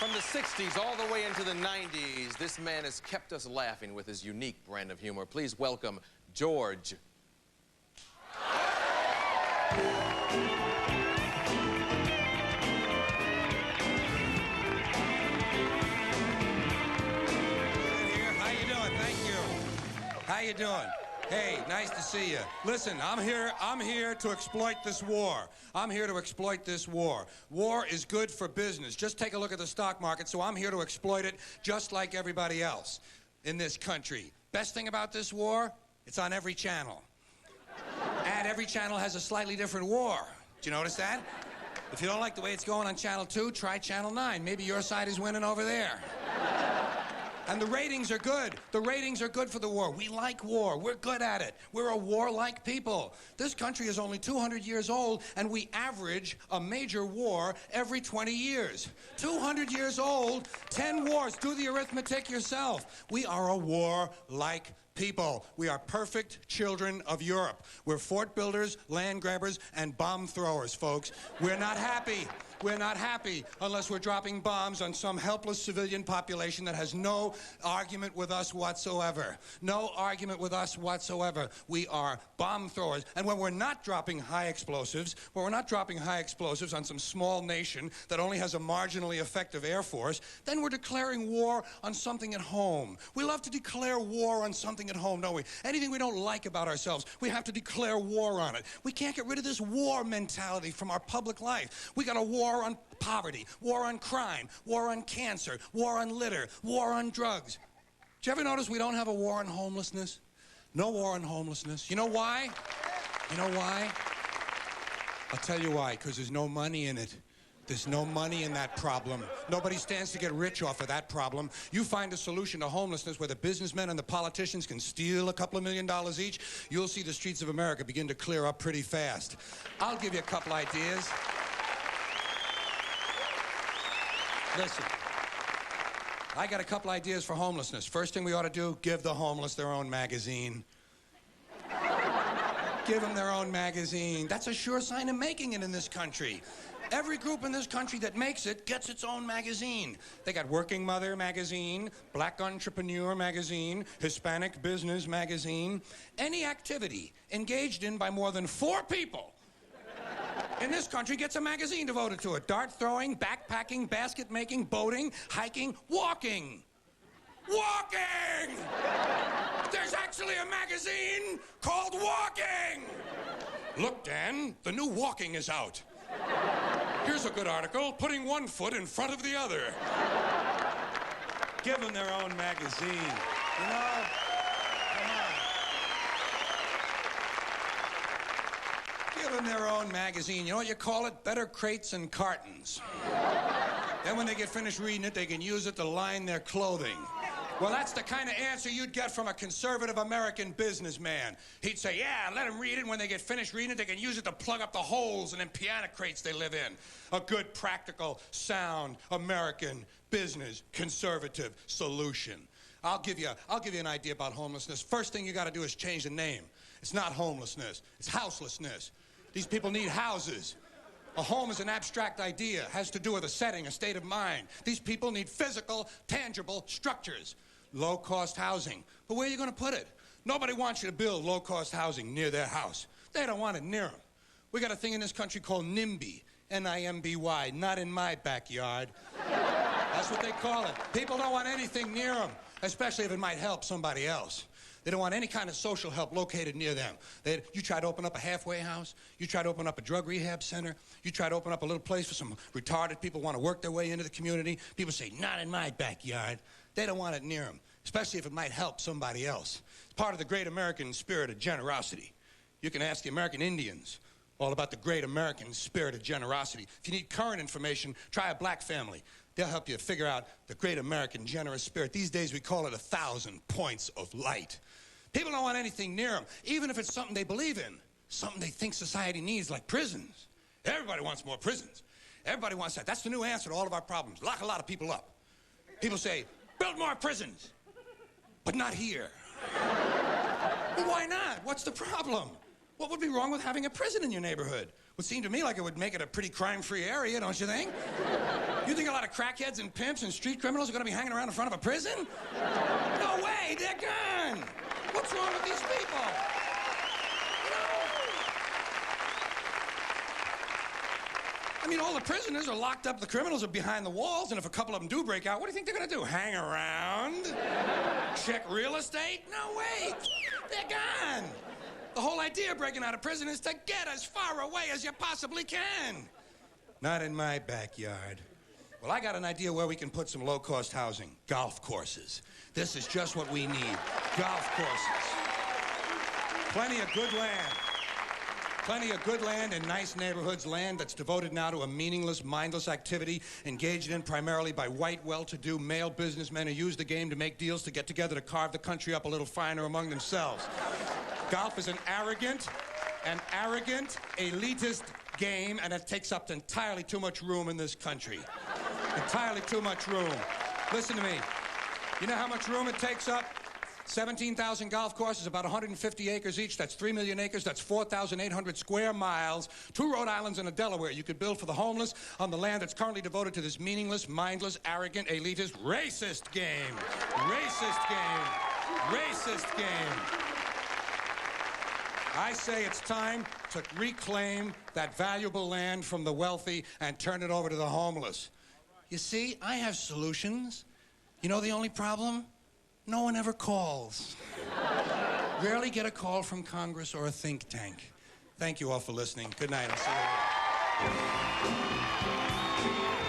From the 60s all the way into the 90s, this man has kept us laughing with his unique brand of humor. Please welcome George. How you doing? Thank you. How you doing? Hey, nice to see you. Listen, I'm here to exploit this war. I'm here to exploit this war. War is good for business. Just take a look at the stock market, so I'm here to exploit it just like everybody else in this country. Best thing about this war, it's on every channel. And every channel has a slightly different war. Did you notice that? If you don't like the way it's going on Channel 2, try Channel 9. Maybe your side is winning over there. And the ratings are good. The ratings are good for the war. We like war. We're good at it. We're a warlike people. This country is only 200 years old, and we average a major war every 20 years. 200 years old, 10 wars. Do the arithmetic yourself. We are a warlike people. We are perfect children of Europe. We're fort builders, land grabbers, and bomb throwers, folks. We're not happy. We're not happy unless we're dropping bombs on some helpless civilian population that has no argument with us whatsoever. No argument with us whatsoever. We are bomb throwers. And when we're not dropping high explosives, on some small nation that only has a marginally effective air force, then we're declaring war on something at home. We love to declare war on something at home, don't we? Anything we don't like about ourselves, we have to declare war on it. We can't get rid of this war mentality from our public life. We got a war on poverty, war on crime, war on cancer, war on litter, war on drugs. Did you ever notice we don't have a war on homelessness? No war on homelessness. You know why? You know why? I'll tell you why, because there's no money in it. There's no money in that problem. Nobody stands to get rich off of that problem. You find a solution to homelessness where the businessmen and the politicians can steal a couple of $1 million each, you'll see the streets of America begin to clear up pretty fast. I'll give you a couple ideas. Listen, I got a couple ideas for homelessness. First thing we ought to do, give the homeless their own magazine. Give them their own magazine. That's a sure sign of making it in this country. Every group in this country that makes it gets its own magazine. They got Working Mother magazine, Black Entrepreneur magazine, Hispanic Business magazine. Any activity engaged in by more than 4 people in this country gets a magazine devoted to it. Dart throwing, backpacking, basket making, boating, hiking, walking. Walking! There's actually a magazine called Walking! Look, Dan, the new Walking is out. Here's a good article, putting one foot in front of the other. Give them their own magazine. You know? Come on. Give them their own magazine. You know what you call it? Better Crates and Cartons. Then when they get finished reading it, they can use it to line their clothing. Well, that's the kind of answer you'd get from a conservative American businessman. He'd say, yeah, let them read it. When they get finished reading it, they can use it to plug up the holes in them piano crates they live in. A good, practical, sound, American business conservative solution. I'll give you an idea about homelessness. First thing you got to do is change the name. It's not homelessness. It's houselessness. These people need houses. A home is an abstract idea. It has to do with a setting, a state of mind. These people need physical, tangible structures. Low-cost housing. But where are you going to put it? Nobody wants you to build low-cost housing near their house. They don't want it near them. We got a thing in this country called NIMBY, N-I-M-B-Y, not in my backyard. That's what they call it. People don't want anything near them, especially if it might help somebody else. They don't want any kind of social help located near them. You try to open up a halfway house. You try to open up a drug rehab center. You try to open up a little place for some retarded people who want to work their way into the community. People say, not in my backyard. They don't want it near them, especially if it might help somebody else. It's part of the great American spirit of generosity. You can ask the American Indians all about the great American spirit of generosity. If you need current information, try a black family. They'll help you figure out the great American generous spirit. These days we call it 1,000 points of light. People don't want anything near them, even if it's something they believe in, something they think society needs, like prisons. Everybody wants more prisons. Everybody wants that. That's the new answer to all of our problems. Lock a lot of people up. People say, build more prisons, but not here. Well, why not? What's the problem? What would be wrong with having a prison in your neighborhood? Would seem to me like it would make it a pretty crime-free area, don't you think? You think a lot of crackheads and pimps and street criminals are going to be hanging around in front of a prison? No way, they're gone. What's wrong with these people? I mean, all the prisoners are locked up, the criminals are behind the walls, and if a couple of them do break out, what do you think they're going to do? Hang around? Check real estate? No way. They're gone. The whole idea of breaking out of prison is to get as far away as you possibly can. Not in my backyard. Well, I got an idea where we can put some low-cost housing. Golf courses. This is just what we need. Golf courses. Plenty of good land. Plenty of good land in nice neighborhoods, land that's devoted now to a meaningless, mindless activity engaged in primarily by white, well-to-do male businessmen who use the game to make deals to get together to carve the country up a little finer among themselves. Golf is an arrogant, elitist game, and it takes up entirely too much room in this country. Entirely too much room. Listen to me. You know how much room it takes up? 17,000 golf courses, about 150 acres each. That's 3 million acres. That's 4,800 square miles. 2 Rhode Islands and a Delaware. You could build for the homeless on the land that's currently devoted to this meaningless, mindless, arrogant, elitist, racist game. Racist game. Racist game. I say it's time to reclaim that valuable land from the wealthy and turn it over to the homeless. You see, I have solutions. You know the only problem? No one ever calls. Rarely get a call from Congress or a think tank. Thank you all for listening. Good night. I'll see you later.